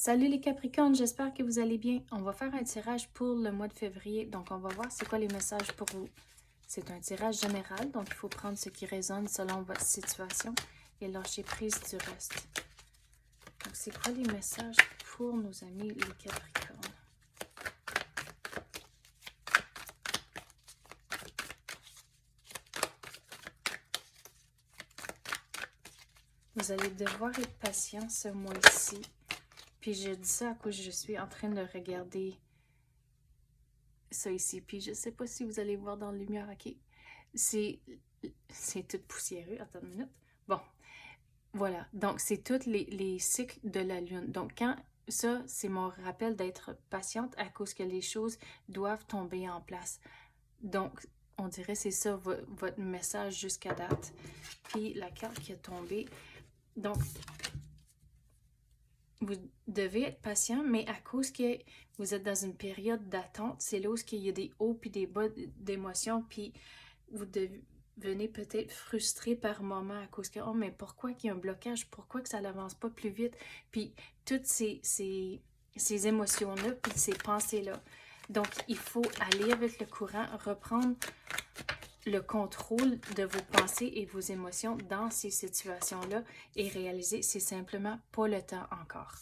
Salut les Capricornes, j'espère que vous allez bien. On va faire un tirage pour le mois de février, donc on va voir c'est quoi les messages pour vous. C'est un tirage général, donc il faut prendre ce qui résonne selon votre situation et lâcher prise du reste. Donc c'est quoi les messages pour nos amis les Capricornes? Vous allez devoir être patient ce mois-ci. Puis je dis ça à cause je suis en train de regarder ça ici. Puis je sais pas si vous allez voir dans la lumière, ok? C'est tout poussiéreux. Attends une minute. Bon, voilà. Donc, c'est tous les cycles de la Lune. Donc, ça, c'est mon rappel d'être patiente à cause que les choses doivent tomber en place. Donc, on dirait c'est ça votre message jusqu'à date. Puis, la carte qui a tombé. Donc, vous devez être patient, mais à cause que vous êtes dans une période d'attente, c'est là où il y a des hauts puis des bas d'émotions, puis vous devenez peut-être frustré par moment à cause que, oh, mais pourquoi qu'il y a un blocage? Pourquoi que ça n'avance pas plus vite? Puis toutes ces émotions-là, puis ces pensées-là. Donc, il faut aller avec le courant, reprendre le contrôle de vos pensées et vos émotions dans ces situations-là et réaliser c'est simplement pas le temps encore.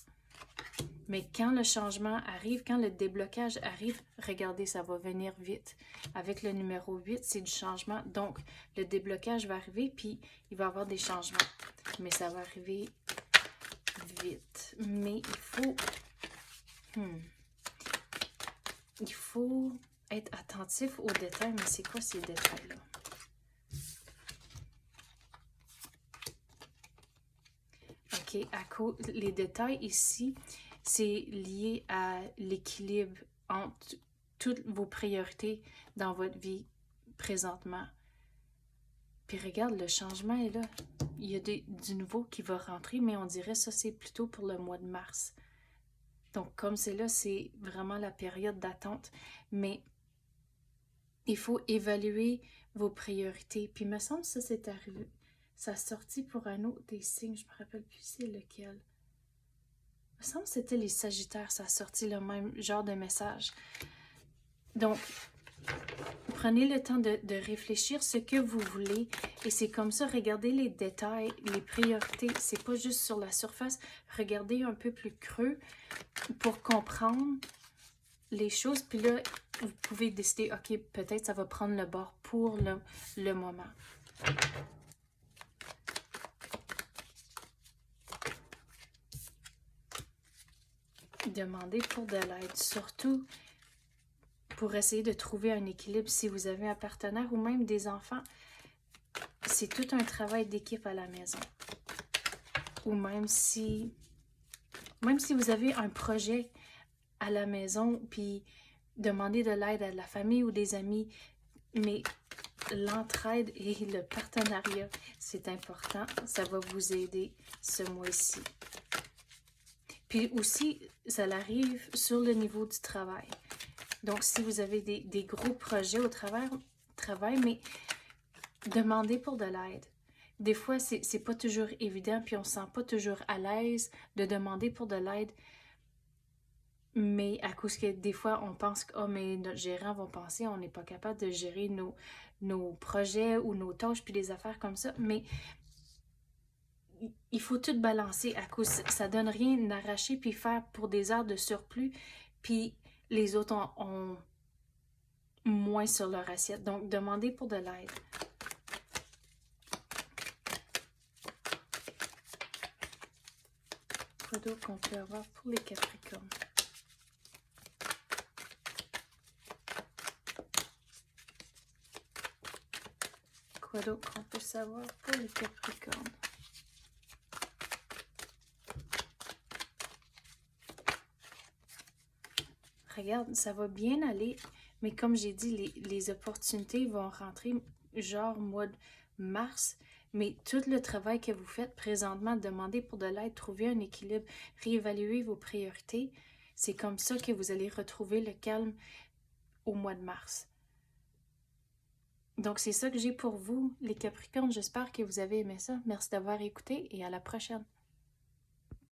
Mais quand le changement arrive, quand le déblocage arrive, regardez, ça va venir vite. Avec le numéro 8, c'est du changement. Donc, le déblocage va arriver, puis il va y avoir des changements. Mais ça va arriver vite. Mais il faut être attentif aux détails. Mais c'est quoi ces détails-là? OK, les détails ici, c'est lié à l'équilibre entre toutes vos priorités dans votre vie présentement. Puis regarde, le changement est là. Il y a du nouveau qui va rentrer, mais on dirait ça, c'est plutôt pour le mois de mars. Donc, comme c'est là, c'est vraiment la période d'attente. Mais il faut évaluer vos priorités. Puis, il me semble que ça, c'est arrivé. Ça a sorti pour un autre des signes. Je me rappelle plus c'est lequel. Il me semble que c'était les Sagittaires. Ça a sorti le même genre de message. Donc, prenez le temps de réfléchir ce que vous voulez. Et c'est comme ça, regardez les détails, les priorités. C'est pas juste sur la surface. Regardez un peu plus creux pour comprendre les choses. Puis là, vous pouvez décider, OK, peut-être ça va prendre le bord pour le moment. Demandez pour de l'aide, surtout pour essayer de trouver un équilibre si vous avez un partenaire ou même des enfants. C'est tout un travail d'équipe à la maison. Ou même si vous avez un projet à la maison, puis demandez de l'aide à la famille ou des amis, mais l'entraide et le partenariat, c'est important. Ça va vous aider ce mois-ci. Puis aussi, ça arrive sur le niveau du travail. Donc, si vous avez des gros projets au travail, mais demandez pour de l'aide. Des fois, c'est pas toujours évident, puis on se sent pas toujours à l'aise de demander pour de l'aide. Mais à cause que des fois, on pense que oh, mais notre gérant va penser on n'est pas capable de gérer nos projets ou nos tâches, puis des affaires comme ça. Mais il faut tout balancer à cause ça donne rien d'arracher puis faire pour des heures de surplus, puis les autres ont moins sur leur assiette. Donc, demandez pour de l'aide. Quoi d'autre qu'on peut avoir pour les Capricornes? Quoi d'autre qu'on peut savoir pour les Capricornes? Regarde, ça va bien aller, mais comme j'ai dit, les opportunités vont rentrer genre mois de mars, mais tout le travail que vous faites présentement, demandez pour de l'aide, trouver un équilibre, réévaluer vos priorités, c'est comme ça que vous allez retrouver le calme au mois de mars. Donc, c'est ça que j'ai pour vous, les Capricornes. J'espère que vous avez aimé ça. Merci d'avoir écouté et à la prochaine.